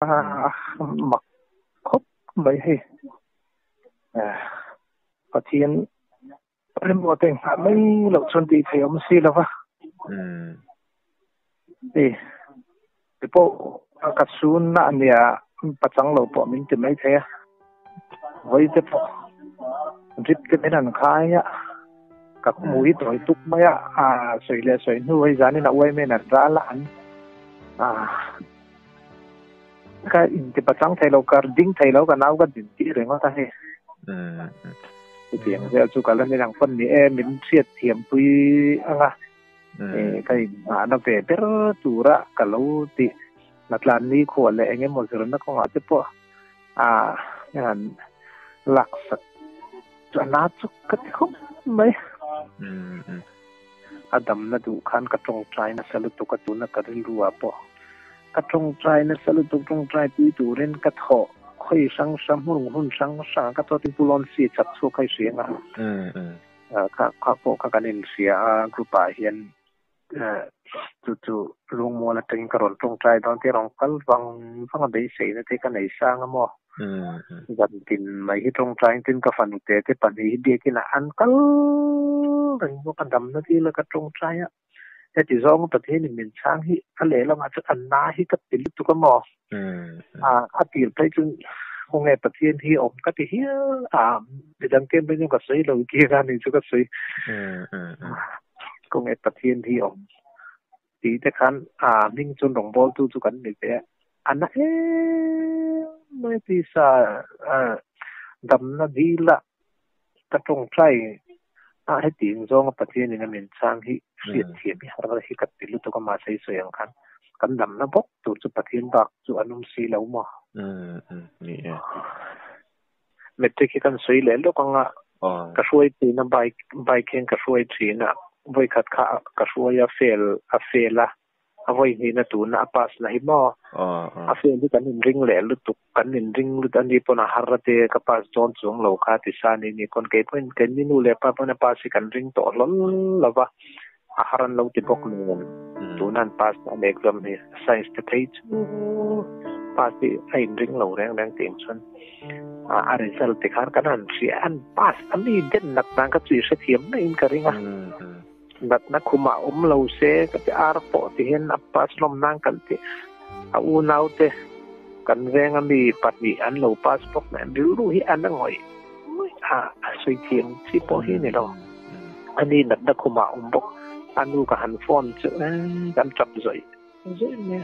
mặc khóc mấy hay có thiên bên mua tiền mấy lộc xuân thì thấy ông xí là va thì bộ cắt xuống nãy nè bắt trắng lộc bộ mình tìm mấy thế với cái bộ rít cái mấy lần khai á các mũi tuổi túc mấy sợi lệ sợi nuôi giá nên là quay mấy lần ra lạnh cái thì bắt trắng thay lâu cả đinh thay lâu cả nào cả đinh tí rồi nó ta hay tiếng giờ chú cả lần này đang phân thì em mình siết thiểm tuy cái nó về bé chú ra cả lâu thì nát lan đi khổ lệ anh em một giờ nó không ở tiếp bộ ngàn lạc sạch cho nát chút cái không mấy Adam na du khan ka trong trai na salut to ka tu na ka rin ruwa po ka trong trai na salut to trong trai tu ren ka tho khoi sang sam hun sang sa ka to tin pulon si chat so kai siang ka po ka kanin sia grupa hian tu long mo la teng ka ron trong trai don ti rong kal wang be sei na te ka nei sang mo gan tin mai hi trong trai tin ka fan te pan hi de ki na an kal ring mo kan dam na ti la ka trong trai a te ti zong ta the ni min sang hi ka le la ma cha an na hi ka ti tu ka mo ti pai chun ko nge patien hi om ka ti hi de dang kem ben ka sei lo ki ga ni chu ka sei ko nge patien hi om ti te khan ning chun rong bol tu chu kan ni te an na mai ti sa dam na di la ka trong traiให้ตีงจงประเทศนี้มันสร้างที่เสียเทียมอะไรที่กัดติดลุตัวก็มาใช้สวยอย่างกันกันดำนะพกตัวจุดประเทศบักจุดอนุสีแล้วมั้งนี่เมื่อที่กันสวยแล้วก็งะกระช่วยตีนะใบเข่งกระช่วยตีนะไว้ขัดขากระช่วยเฟลละเอาไว้นี่นะตัวนะปัสนะฮิมอเฟลที่กันริงแหล่ลุตุกันริงลุตันดีปนะฮาร์เตกับปัสจอนจงเหล่าข้าติสานี่คนเก็บเงินกันนี่นู่นเลยป้าปนะปัสกันริงต่อล้นละวะอาหารเราติดบกเงินตัวนั้นปัสอันเด็กลำนี่ไซส์จะที่ปัสที่ไอ้ริงเหล่าแรงเต็มชนอะไรสักติขานกันนั่นเสียอันปัสอันนี้เด่นหนักต่างกับจุดเสียมนี่อินกระริงแบบนักขุมาเราเสกกับอาร์ปอที่เห็นอัปปัสลมนั่งกันที่เอาหนาวเตกันแรงมีปัดมีอันเราปัสปกนั้นรู้ที่อันนั้นหน่อยสวยเทียมที่พอเห็นนี่เราอันนี้นักขุมาบกอันนู้กับหันฟอนจะกันจับใจเนี่ย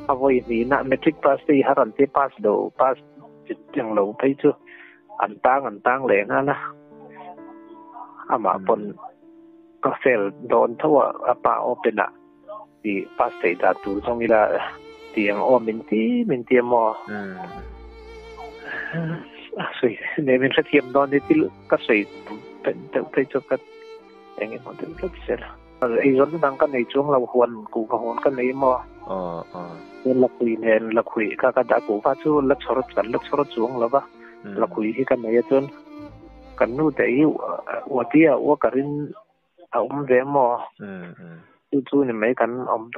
เอาไว้นี่นะเมทริกปัสที่ฮารันที่ปัสดูปัสอย่างเราไปเจออันตั้งแหลงนะอามาปนก็เฟลโดนทั่วป่าโอเป็นอะที่ปัสเตจาตูตรงนี้ละเตียงโอมินตีมอสวยเนี่ยเป็นเทียมโดนที่ก็สวยเป็นไปจบกันอย่างเงี้ยมันเป็นก็เสร็จไอ้ส่วนต่างกันในช่วงเราควรกูก็ควรกันในมอเป็นลักคุยเนี่ยลักคุยก็ด่ากูว่าช่วลักชรดกันลักชรดช่วงแล้วปะลักคุยที่กันในจนกันนู่นแต่อีวัดที่ว่ากันเรียมจู่ๆนี่ไม่กัน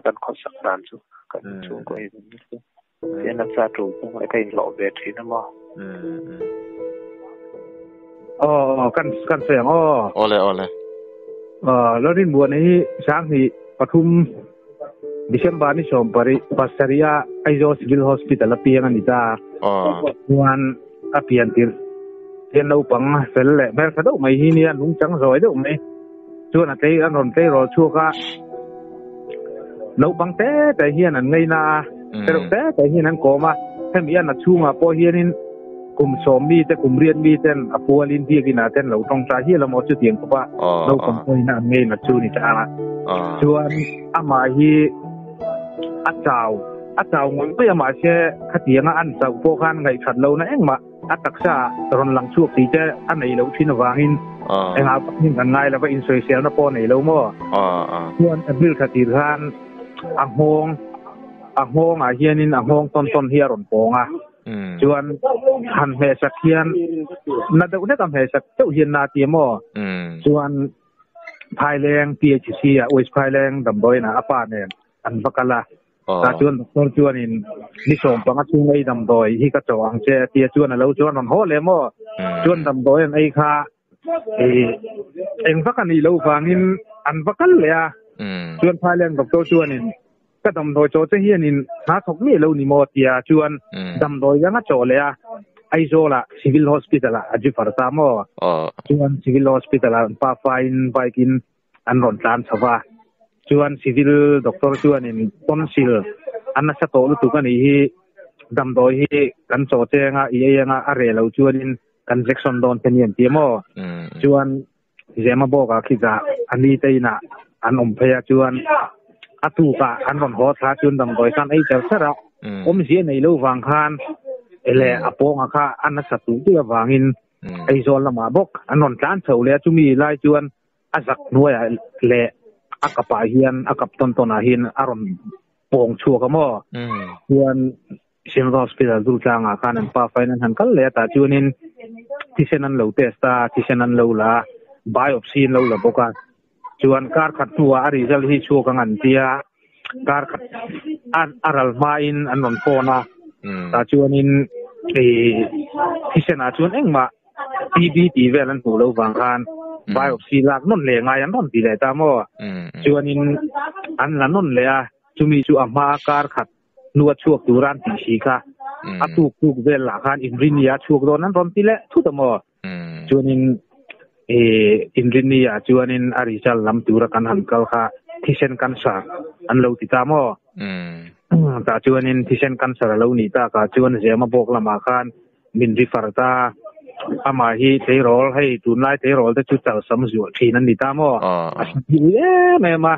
กันขอสักด่านจู่กันจู่ก็เสียนักศึกษาจู่ก็ไอ้กันหล่อเวทีนะมั้งกันเสียงโอเลยแล้วนี่บัวนี้ช้างที่ปทุมดิฉันบ้านนี่ชมปริปัสสริยาไอโจสกิลฮอสพิทอลเปียกันนี่จ้าวันอาเปียนที่เราปังเสร็จแล้วแม่กระโดดไม่หินเนี่ยลุงจังสวยด้วยไหมช่วงนั้นที่อันนั้นที่รอชั่วก็เราบังแต่เฮียนั่นไงนะแต่เฮียนั่นก็มาให้มีอันนั้นช่วงอ่ะพอเฮียนี่กลุ่มสมบีแต่กลุ่มเรียนบีแต่อภัวลินที่กินแต่เราต้องใจเฮียเราหมดจุดเดียงเพราะว่าเรากลุ่มคนนั่นไงนะช่วงนี้จ้าช่วงอามาฮีอาเจ้าเงินไปอามาเช่ขัดเตียงอันเจ้าพวกขันไงขัดเราเนี่ยเองมาตักษาตอนหลังช่วงที่จะอันไหนเราชินวาหินเองครับหินกันง่ายแล้วก็อินโซเชียลนะปอไหนเรามั่วส่วนบิลขัดตีทานอ่างฮงเฮียนินอ่างฮงต้นเฮียรอนปองส่วนหันเหสักเฮียนนัดเด็กเนี่ยทำเหสักเจ้าเฮียนนาเตียมั่วส่วนพายแรงPHCโอสพายแรงดำบอยนะอาปาเนี่ยอันบักละ ตาชวนต้นชวนนี่ส่งปังชุ่งไอ้ดำดอยที่กระจองเจเตียชวนแล้วชวนนนโหเลยมั้งชวนดำดอยไอ้ข้าเอ็งพักกันนี่เราฟังนี่อันพักกันเลยอ่ะชวนพายเรื่องดอกชวนนี่ก็ดำดอยโจเจียนี่น่าสกนี่เรานี่มอเตียชวนดำดอยยังก็โจเลยอ่ะไอโซล่ะ civil hospital อ่ะอาจจะฟาร์ตามอชวน civil hospital อ่ะป้าไฟน์ไปกินอันรอนตานสวะชวน civil doctor ชวนนี่ต้นซิลอันนั้นสตอรู้ตัวกันนี่ดำดอยกันโจเจียงอ่ะอียังอ่ะอะไรเราชวนนี่กันเซ็กชันโดนเป็นอย่างเดียวชวนเจมาบอกอ่ะคิดว่าอันนี้เตยน่ะอันอมเพยชวนอัตุกะอันรอนหัวท้าชวนดำดอยกันไอเจ้าสระผมเสียในโลกฟังคานเล่อปองอะค่ะอันนั้นสัตว์ที่วางอินไอโซนละมาบอกอันนนการเฉลี่ยจุมีไล่จวนอาศักหน่วยเล่อากับปาเฮียนอากับต้นอาเฮียนอารมณ์ปองชัวกมั่วจวนเชนรอสพิดาดูจางอาการนั้นป้าไฟนั้นหันกันเล่แต่จวนินที่เช่นนั้นเราเทสตาที่เช่นนั้นเราละไบออปซีนเราละบอกกันจวนการขัดตัวอาริจัลที่ชัวกันเตียการขัดอารัลมาอินอันนนโฟนาแต่ชวนนินที่ชนะชวนเอ็งมาทีเวลันผู้เราฟังกันไบออปซีลักนั่นเลยไงอันนั่นตีเลยตามว่าชวนนินอันนั้นนั่นเลยอ่ะจุมีจูอามาการขัดนวดช่วงดูรันตีชีค่ะอัตุกเวลหลักการอินรินียช่วงโดนนั้นรอนตีเลยทุกตัวมั่วชวนนินอินรินียชวนนินอาริจัลลำดูรักันหันกัลค่ะที่เช่นกันสารอันเราติดตามว่าแต่ชวนนินที่เช่นกันสารเราหนีตาก็ชวนเสียมาบอกละมาคันมินริฟาร์ตาอามาฮีเทโรลให้ตุนไลเทโรลแต่ชุดเจ้าสมจุที่นั้นหนีตามอ่ะสิ่งนี้ไม่มา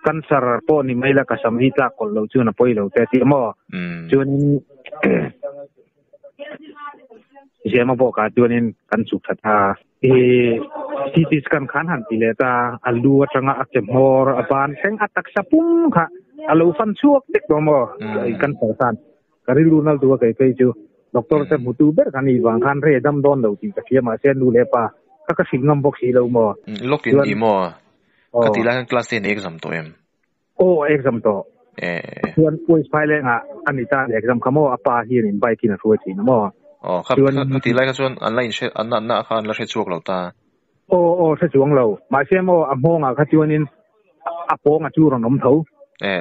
กันสารพอนี่ไม่ละก็สมหิตาคนเราชวนไปเราแต่ที่มั่วชวนนินเสียมาบอกชวนนินกันสุขตาที่ที่กันขันหันตีเลตาอัลดูจังอาเจมอร์อับานเซงอัตักสับปุ่มค่ะอัลฟันชัวเด็กตัวมั่วกันสารการิลูนัลตัวใครจูด็อกเตอร์เซมุตูเบอร์กันอีบางคันเรดัมโดนเราที่กับเชียมาเซนดูเลปะก็สิ่งงั้นบอกสิเรามั่วล็อกอินดีมั่วก็ที่แรกคลาสเซนเอ็กซัมตัวเอ็มโอ้เอ็กซัมตัวส่วนคุยสไปเลงอ่ะอันนี้ตาเอ็กซัมขโมยอปาฮีนินไปกินอะไรทีนะมั่วครับที่แรกก็ส่วนอันไลน์เชอันนั้นนะคันเราเชช่วงเราตาโอ้เชช่วงเรามาเชื่อมั่วอัมพงอ่ะเขาชวนนินอัปปงอ่ะจูรนมเท้า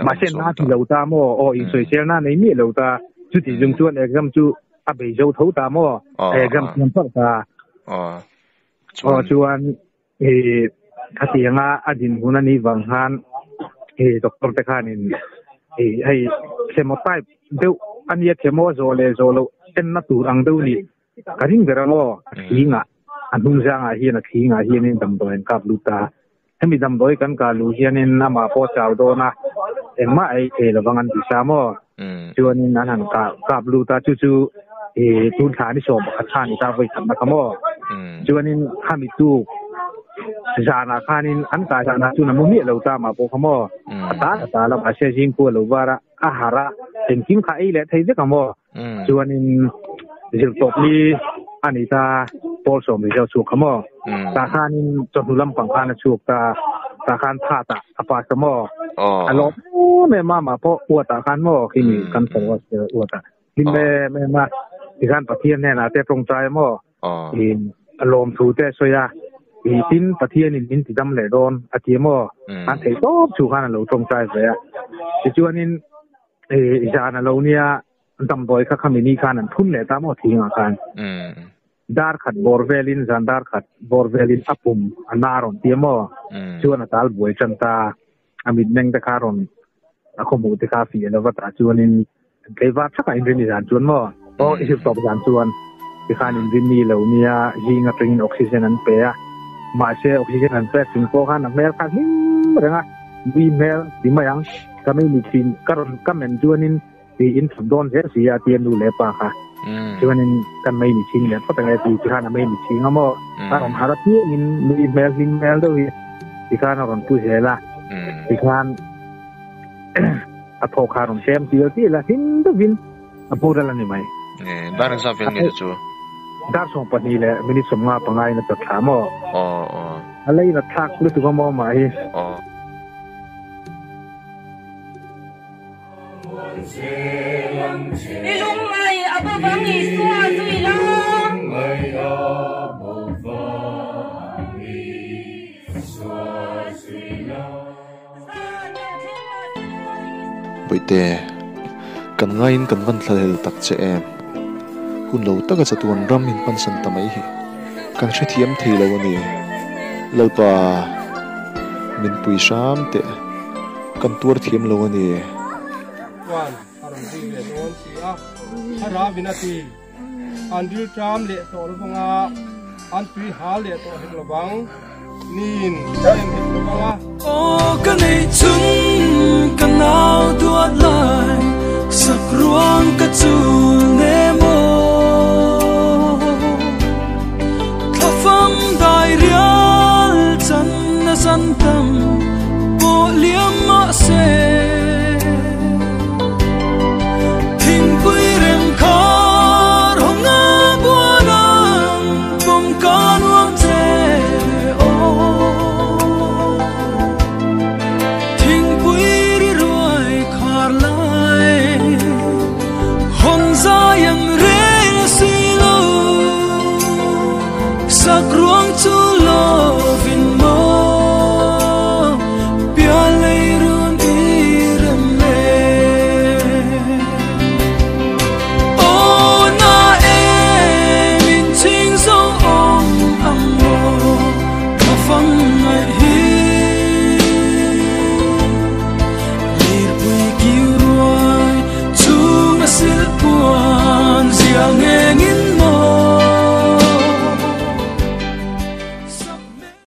มาเช่นหน้าที่เราตามว่าอินโซเชียลหน้าในนี้เราตาจุดที่จงชวนเอ็กซัมจูอับเบย์เจ้าเท้าตามว่าเอ็กซัมมันพักตาชวนคดีงาอดินคนนี้บางฮันดอกเตอร์เตคานินให้เซมอไตเดี๋ยวอันนี้เซมอโซเลโซโลเอ็นนัตูรังเดี๋ยวนี้การิงเดรโลขี้งาอันนุ่งจางอาเฮียนักขี้งาเฮียนินดำดอยกับลูตาให้มีดำดอยกันกับลูเฮียนินน้ำมาโพสาวโดนะเอ็งมาระวังอันที่สามชวนนินนั่นกับลูตาจู่ตุนขาที่สอบขัดขานี่ตาไปทำนักขโมชวนนินข้ามีตู้จานาคานินอันตาจานาจุนมุมีเราตามาโปขโมตาเราอาเซียนกูเราว่าระอาหาระเป็นกินข้าวอีเล็ดไทยเด็กขโมชวนนินจิตตบลีอันนี้ตาโพสต์มีเจ้าสุขขโมตาคานินจนหุ่นลำปังคานสุขตาคานท่าตาอปาขโมอารมณ์ไม่มาเพราะอวดตาคานโมที่มีกันสวัสดิ์อวดตาที่ไม่มาที่การปฏิเสธเนี่ยนะแต่ตรงใจโมอารมณ์ถูแต่สวยทินปฏิเสธนินที่ดำเลยโดนอาทิโมอันที่โตชูกันเราตรงใจเลยที่จวนนินจานเราเนี่ยดำโดยข้าขมินีขานันทุ่นเลยตามว่าทิ้งอาการดาร์ขัดบอร์เวลินจันดาร์ขัดบอร์เวลินอัปุ่มอันนารอนที่โมชวนตัลบวยจันตาอามิดเน่งตะคารอนอาคมูตะคาฟีแล้วว่าตาชวนนินเกว่าสักอินเดียนจานชวนโมโอ้อิสุตบจานชวนที่ขานินดินนี่เราเนี่ยยิงอัตรินออกซิเจนนั้นเปียมาเชื่อออกซิเจนนั้นเปียถึงพวกhanนักเมลกันหิมเรื่องวีเมลที่มายังก็ไม่มีทีมก็เหมือนชวนนินที่อินสโดนเสียเตียนดูแลปะค่ะชวนนินกันไม่มีทีมเนี่ยเพราะแต่ไงที่ขาไม่มีทีมเขาโมถ้าผมหาที่อินวีเมลด้วยที่ขาเราผู้เสียละที่ขาอัพพอขาของเชมที่ละหินตัววินอัพพอได้ละนี่ไหมดาร์ซัฟเฟลนี่จะชัวดาร์ส่งปนีเลยมินิสมงาปังไงนะตัดขาโมอะไรนะทักรู้สึกว่าโมไหม ilung ai ababangi suwa suila boite kan ngain kan van thlel tak che em hun lo taka chatuan ram in pan san tamai hi kan hre thiam thei lo ani lalpa min pui sham te kan tur thiam lo ani wan aram ri le on si a hara binati andil tram le to longa an pri hal le to hek lobang nin em hek lobanga o kan ei chun kan nau duat lai sak ruang ka chu